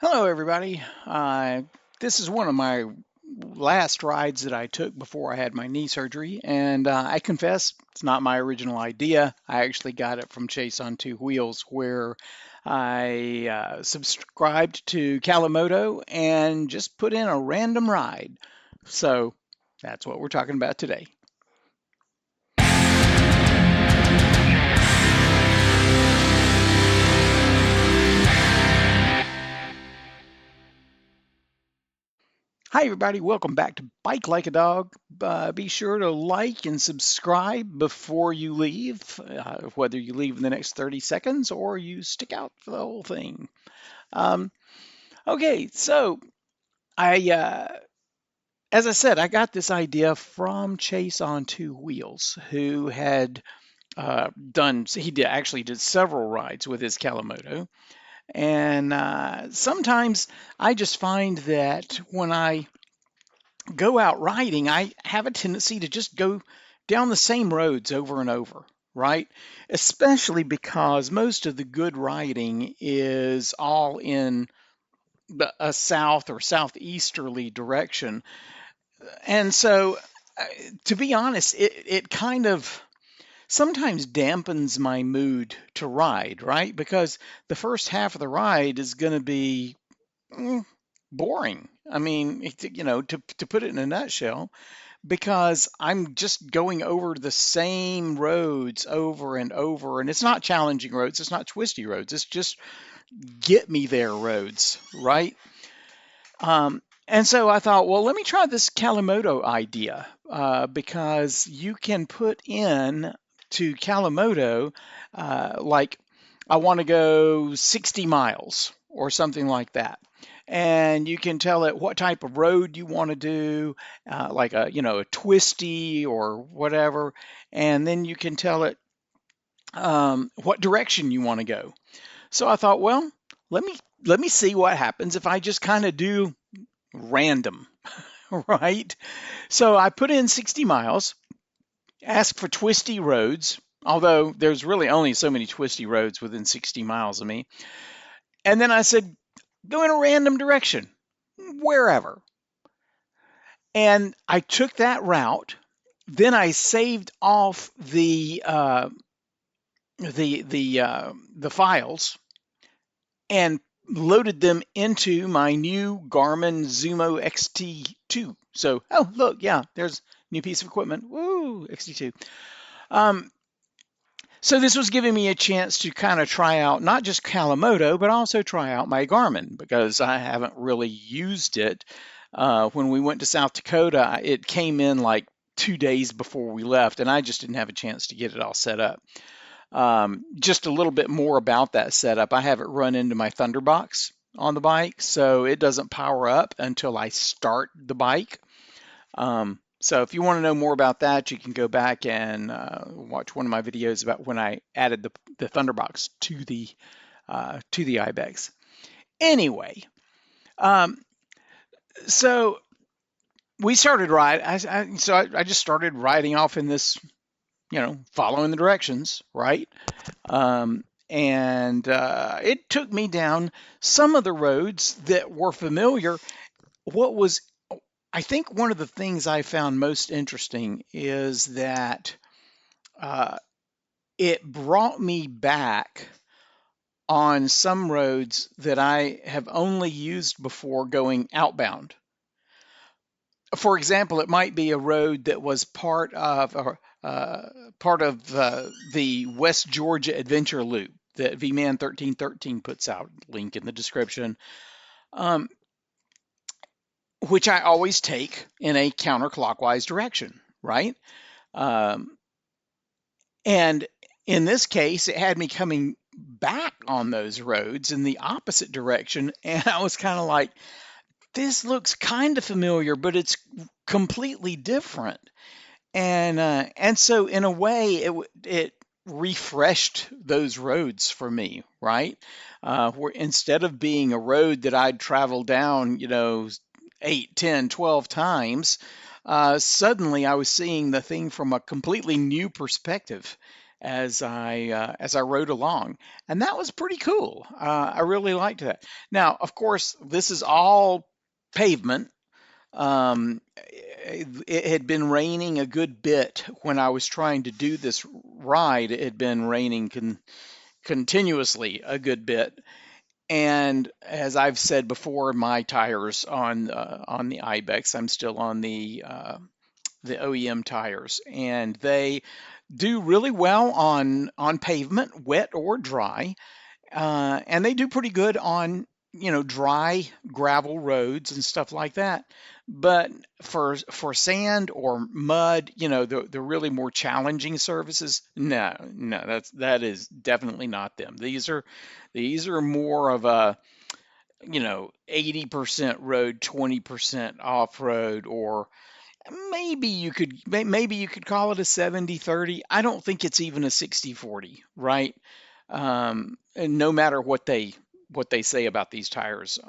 Hello, everybody. This is one of my last rides that I took before I had my knee surgery, and I confess it's not my original idea. I actually got it from Chase on Two Wheels, where I subscribed to Calimoto and just put in a random ride. So that's what we're talking about today. Hi, everybody. Welcome back to Bike Like a Dog. Be sure to like and subscribe before you leave, whether you leave in the next 30 seconds or you stick out for the whole thing. Um, okay, so as I said, I got this idea from Chase on Two Wheels, who had actually did several rides with his Calimoto. And sometimes I just find that when I go out riding, I have a tendency to just go down the same roads over and over, right? Especially because most of the good riding is all in a south or southeasterly direction. And so, uh, to be honest, it kind of sometimes dampens my mood to ride, right? Because the first half of the ride is going to be mm, boring. I mean, to put it in a nutshell, because I'm just going over the same roads over and over. And it's not challenging roads, it's not twisty roads, it's just get me there roads, right? And so I thought, well, let me try this Calimoto idea because you can put in to Calimoto, like, I want to go 60 miles or something like that. And you can tell it what type of road you want to do, like a twisty or whatever. And then you can tell it what direction you want to go. So I thought, well, let me let me see what happens if I just kind of do random, right? So I put in 60 miles, ask for twisty roads, although there's really only so many twisty roads within 60 miles of me. And then I said, go in a random direction, wherever. And I took that route. Then I saved off the files and loaded them into my new Garmin Zumo XT2. So, oh, look, yeah, there's a new piece of equipment. Woo, XT2. Um, so this was giving me a chance to kind of try out not just Calimoto, but also try out my Garmin because I haven't really used it. When we went to South Dakota, it came in like 2 days before we left, and I just didn't have a chance to get it all set up. Just a little bit more about that setup. I have it run into my Thunderbox on the bike, so it doesn't power up until I start the bike. So if you want to know more about that, you can go back and watch one of my videos about when I added the Thunderbox to the Ibex. Anyway, um, so we started ride. I just started riding off in this, following the directions, right? And it took me down some of the roads that were familiar. What was, I think, one of the things I found most interesting is that uh, it brought me back on some roads that I have only used before going outbound. For example, it might be a road that was part of the West Georgia Adventure Loop that VMan 1313 puts out. Link in the description. Um, which I always take in a counterclockwise direction, right? Um, and in this case, it had me coming back on those roads in the opposite direction, and I was kind of like, this looks kind of familiar, but it's completely different. And so in a way, it refreshed those roads for me, right? Where instead of being a road that I'd travel down, 8, 10, 12 times, suddenly I was seeing the thing from a completely new perspective. as I rode along, and that was pretty cool. I really liked that. Now, of course, this is all pavement. It had been raining a good bit when I was trying to do this ride. It had been raining continuously a good bit. And as I've said before, my tires on the Ibex, I'm still on the OEM tires, and they do really well on pavement, wet or dry, and they do pretty good on dry gravel roads and stuff like that. But for sand or mud, the really more challenging surfaces, no, that is definitely not them. These are more of a 80% road, 20% off road, or maybe you could call it a 70-30. I don't think it's even a 60-40, right? And no matter what they say about these tires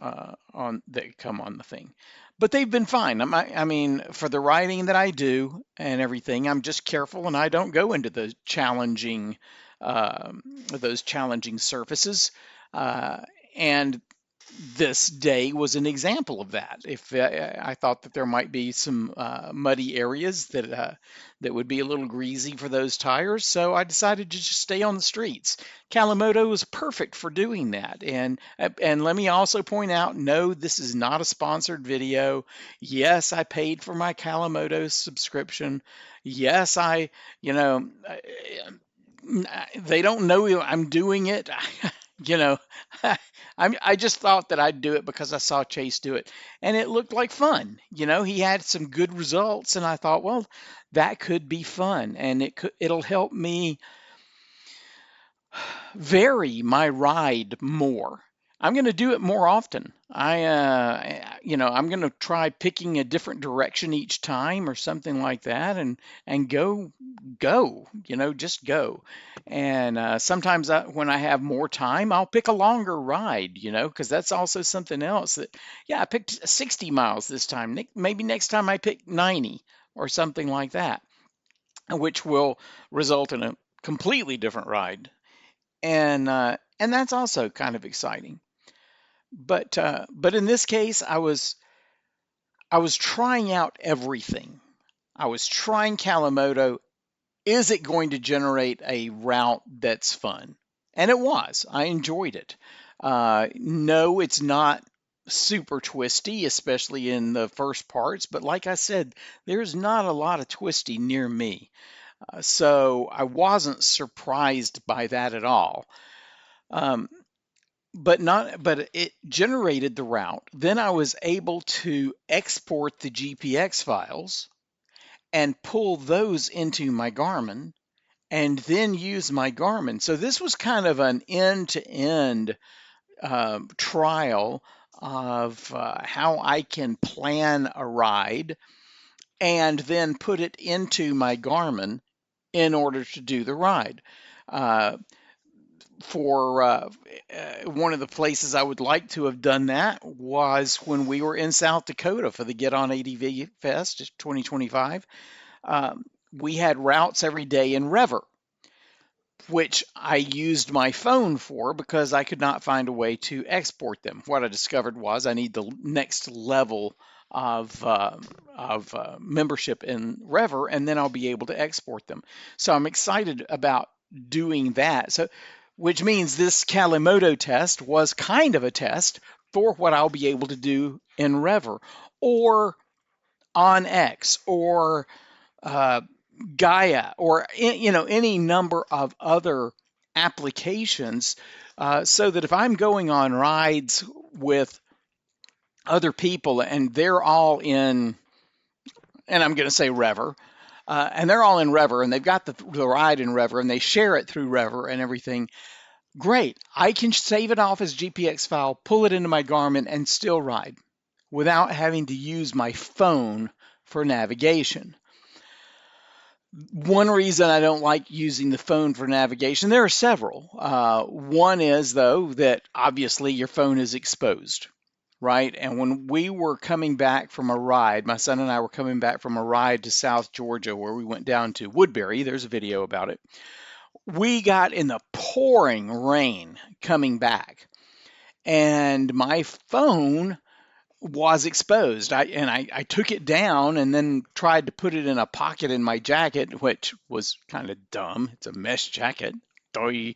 on that come on the thing, but they've been fine. I mean, for the riding that I do and everything, I'm just careful and I don't go into those challenging surfaces. And this day was an example of that. If I thought that there might be some muddy areas that would be a little greasy for those tires, so I decided to just stay on the streets. Calimoto was perfect for doing that. And let me also point out, no, this is not a sponsored video. Yes, I paid for my Calimoto subscription. Yes, they don't know I'm doing it. you know, I just thought that I'd do it because I saw Chase do it, and it looked like fun. He had some good results, and I thought, well, that could be fun, and it'll help me vary my ride more. I'm going to do it more often. I'm going to try picking a different direction each time or something like that, and go, just go. And sometimes when I have more time, I'll pick a longer ride, because that's also something else that, yeah, I picked 60 miles this time. Maybe next time I pick 90 or something like that, which will result in a completely different ride. And that's also kind of exciting. But in this case, I was trying out everything. I was trying Calimoto. Is it going to generate a route that's fun? And it was. I enjoyed it. No, it's not super twisty, especially in the first parts. But like I said, there's not a lot of twisty near me. So I wasn't surprised by that at all. Um, but it generated the route. Then I was able to export the GPX files and pull those into my Garmin and then use my Garmin. So this was kind of an end-to-end trial of how I can plan a ride and then put it into my Garmin in order to do the ride. For one of the places I would like to have done that was when we were in South Dakota for the Get On ADV Fest 2025. We had routes every day in Rever, which I used my phone for because I could not find a way to export them. What I discovered was I need the next level of membership in Rever, and then I'll be able to export them. So I'm excited about doing that. So, which means this Calimoto test was kind of a test for what I'll be able to do in Rever or on X or Gaia or any number of other applications, so that if I'm going on rides with other people and they're all in, and I'm going to say Rever, and they're all in Rever and they've got the ride in Rever and they share it through Rever and everything, great. I can save it off as GPX file, pull it into my Garmin, and still ride without having to use my phone for navigation. One reason I don't like using the phone for navigation, there are several. One is, though, that obviously your phone is exposed, right? And when we were coming back from a ride, my son and I were coming back from a ride to South Georgia where we went down to Woodbury. There's a video about it. We got in the pouring rain coming back, and my phone was exposed. I took it down and then tried to put it in a pocket in my jacket, which was kind of dumb. It's a mesh jacket. Doy.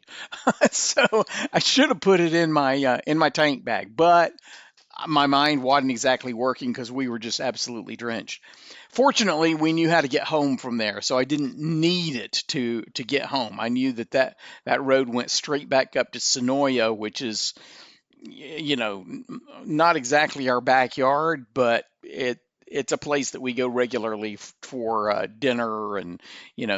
So I should have put it in my tank bag, but my mind wasn't exactly working because we were just absolutely drenched. Fortunately, we knew how to get home from there, so I didn't need it to get home. I knew that road went straight back up to Sonoya, which is, you know, not exactly our backyard, but it's a place that we go regularly for dinner and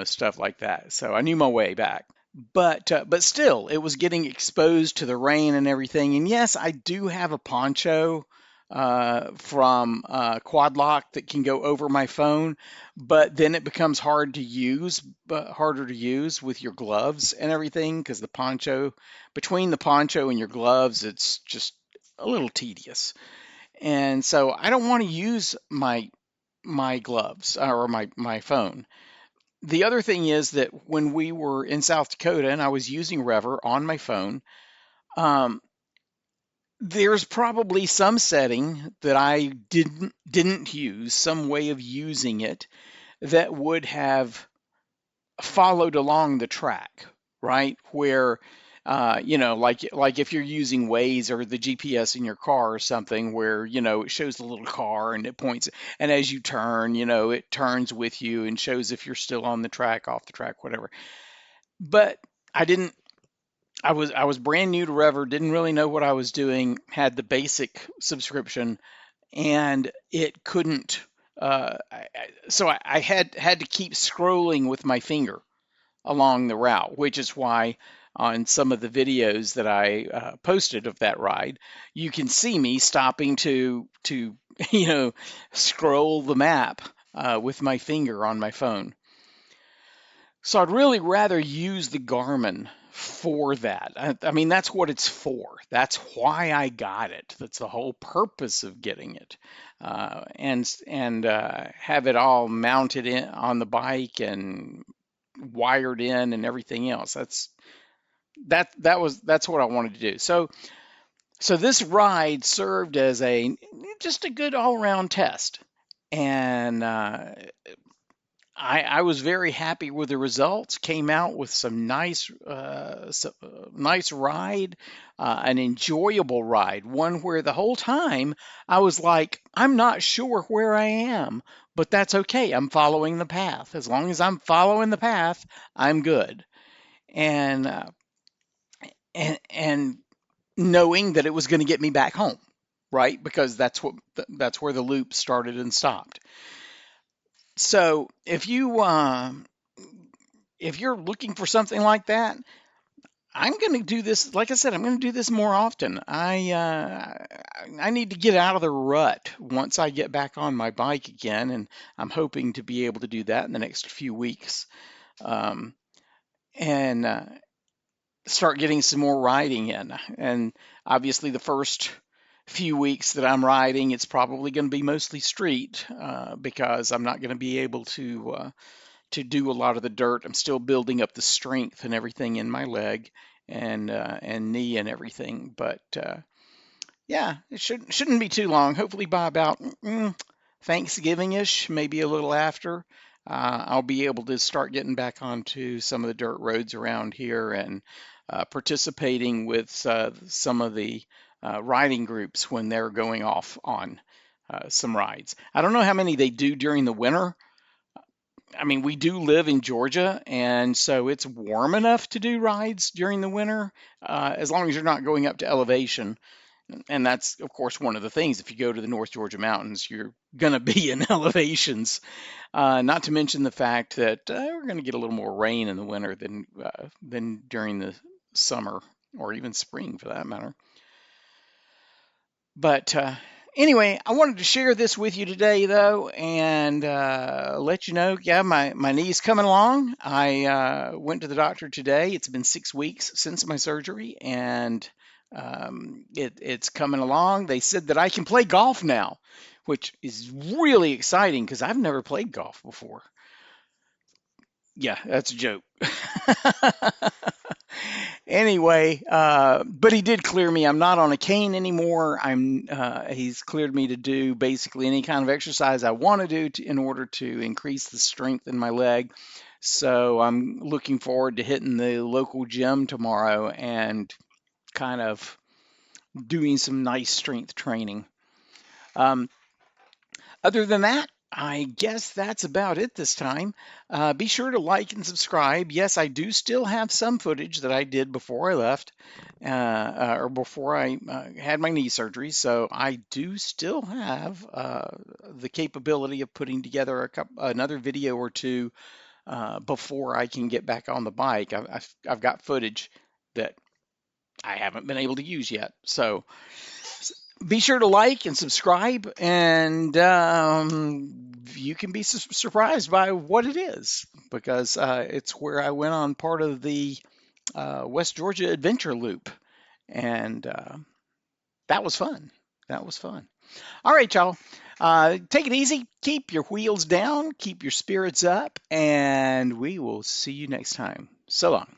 stuff like that. So I knew my way back. But still, it was getting exposed to the rain and everything. And yes, I do have a poncho from Quad Lock that can go over my phone, but then it becomes harder to use with your gloves and everything because between the poncho and your gloves, it's just a little tedious. And so I don't want to use my gloves or my phone. The other thing is that when we were in South Dakota and I was using Rever on my phone, um, there's probably some setting that I didn't use, some way of using it that would have followed along the track, right? Where like if you're using Waze or the GPS in your car or something, where it shows the little car and it points, and as you turn, it turns with you and shows if you're still on the track, off the track, whatever. But I didn't. I was brand new to Rever, didn't really know what I was doing, had the basic subscription, and it couldn't. So I had to keep scrolling with my finger along the route, which is why on some of the videos that I posted of that ride, you can see me stopping to scroll the map with my finger on my phone. So I'd really rather use the Garmin for that. I mean, that's what it's for. That's why I got it. That's the whole purpose of getting it, and have it all mounted in on the bike and wired in and everything else. That's what I wanted to do. So this ride served as a just a good all around test, and I was very happy with the results. Came out with some nice ride, an enjoyable ride, one where the whole time I was like, I'm not sure where I am, but that's okay. I'm following the path. As long as I'm following the path, I'm good. And and knowing that it was going to get me back home, right? Because that's where the loop started and stopped. So if you're looking for something like that, I'm going to do this. Like I said, I'm going to do this more often. I need to get out of the rut once I get back on my bike again, and I'm hoping to be able to do that in the next few weeks, um, and start getting some more riding in. And obviously, the first few weeks that I'm riding, it's probably going to be mostly street because I'm not going to be able to do a lot of the dirt. I'm still building up the strength and everything in my leg and knee and everything. But yeah, it shouldn't be too long. Hopefully by about Thanksgiving-ish, maybe a little after, I'll be able to start getting back onto some of the dirt roads around here and participating with some of the riding groups when they're going off on some rides. I don't know how many they do during the winter. I mean, we do live in Georgia, and so it's warm enough to do rides during the winter, as long as you're not going up to elevation. And that's, of course, one of the things. If you go to the North Georgia mountains, you're going to be in elevations. Not to mention the fact that we're going to get a little more rain in the winter than during the summer or even spring, for that matter. But anyway, I wanted to share this with you today, though, and let you know, yeah, my knee's coming along. I went to the doctor today. It's been 6 weeks since my surgery, and it's coming along. They said that I can play golf now, which is really exciting because I've never played golf before. Yeah, that's a joke. Anyway, but he did clear me. I'm not on a cane anymore. He's cleared me to do basically any kind of exercise I want to do in order to increase the strength in my leg. So I'm looking forward to hitting the local gym tomorrow and kind of doing some nice strength training. Um, Other than that, I guess that's about it this time. Be sure to like and subscribe. Yes, I do still have some footage that I did before I left, or before I had my knee surgery. So I do still have the capability of putting together another video or two before I can get back on the bike. I've got footage that I haven't been able to use yet. So be sure to like and subscribe, and you can be surprised by what it is because it's where I went on part of the West Georgia Adventure Loop, and that was fun. That was fun. All right, y'all. Take it easy. Keep your wheels down. Keep your spirits up, and we will see you next time. So long.